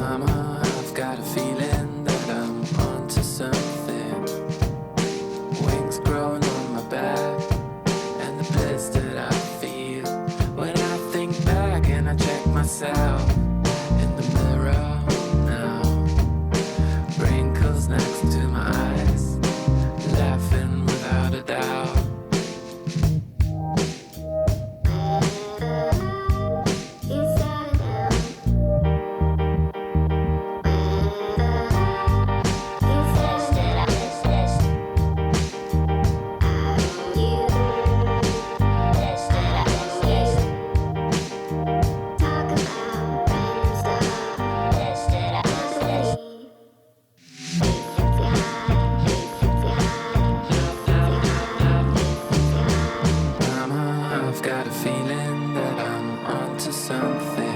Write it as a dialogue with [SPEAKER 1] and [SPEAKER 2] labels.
[SPEAKER 1] Mama, I've got a feeling that I'm onto something. Wings growing on my back, and the bliss that I feel when I think back and I check myself in the mirror now. Wrinkles next to my eyes, laughing without a doubt. I've got a feeling that I'm onto something.